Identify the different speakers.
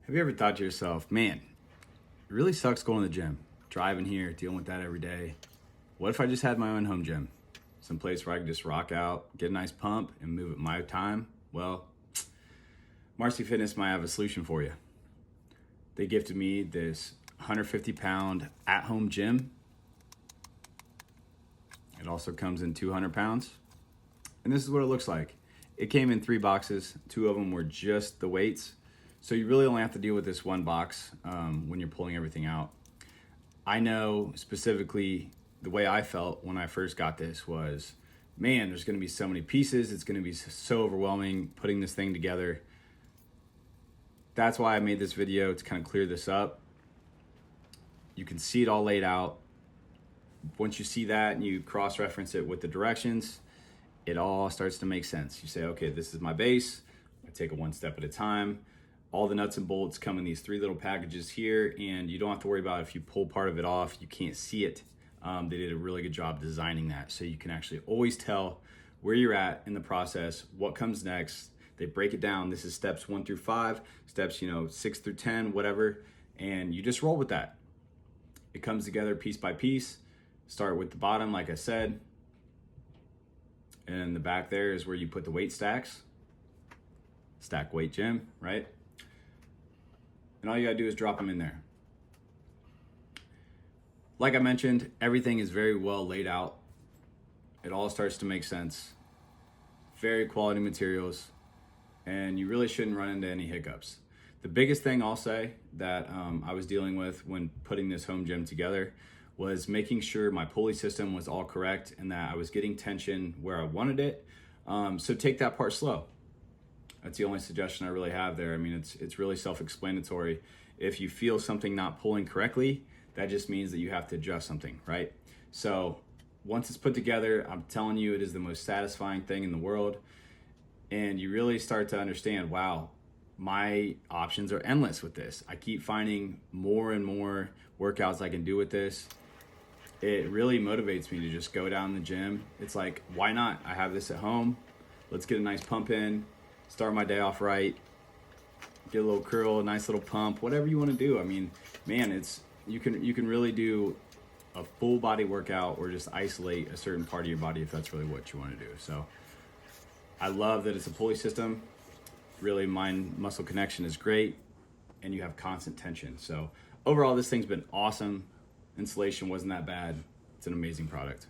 Speaker 1: Have you ever thought to yourself, man, it really sucks going to the gym, driving here, dealing with that every day. What if I just had my own home gym? Some place where I could just rock out, get a nice pump, and move at my time? Well, Marcy Fitness might have a solution for you. They gifted me this 150-pound at-home gym. It also comes in 200 pounds. And this is what it looks like. It came in 3 boxes. 2 of them were just the weights. So you really only have to deal with this one box when you're pulling everything out. I know specifically the way I felt when I first got this was, man, there's gonna be so many pieces. It's gonna be so overwhelming putting this thing together. That's why I made this video, to kind of clear this up. You can see it all laid out. Once you see that and you cross-reference it with the directions, it all starts to make sense. You say, okay, this is my base. I take it one step at a time. All the nuts and bolts come in these 3 little packages here, and you don't have to worry about if you pull part of it off, you can't see it. They did a really good job designing that, so you can actually always tell where you're at in the process, what comes next. They break it down. This is steps 1 through 5, steps 6 through 10, whatever, and you just roll with that. It comes together piece by piece. Start with the bottom, like I said, and the back there is where you put the weight stacks. Stack weight gym, right? And all you gotta do is drop them in there. Like I mentioned, everything is very well laid out. It all starts to make sense. Very quality materials, and you really shouldn't run into any hiccups. The biggest thing I'll say that I was dealing with when putting this home gym together was making sure my pulley system was all correct and that I was getting tension where I wanted it. So take that part slow. That's the only suggestion I really have there. I mean, it's really self-explanatory. If you feel something not pulling correctly, that just means that you have to adjust something, right? So once it's put together, I'm telling you, it is the most satisfying thing in the world. And you really start to understand, wow, my options are endless with this. I keep finding more and more workouts I can do with this. It really motivates me to just go down the gym. It's like, why not? I have this at home. Let's get a nice pump in. Start my day off right, get a little curl, a nice little pump, whatever you want to do. I mean, man, you can really do a full body workout or just isolate a certain part of your body if that's really what you want to do. So I love that it's a pulley system. Really, mind muscle connection is great, and you have constant tension. So overall, this thing's been awesome. Installation wasn't that bad. It's an amazing product.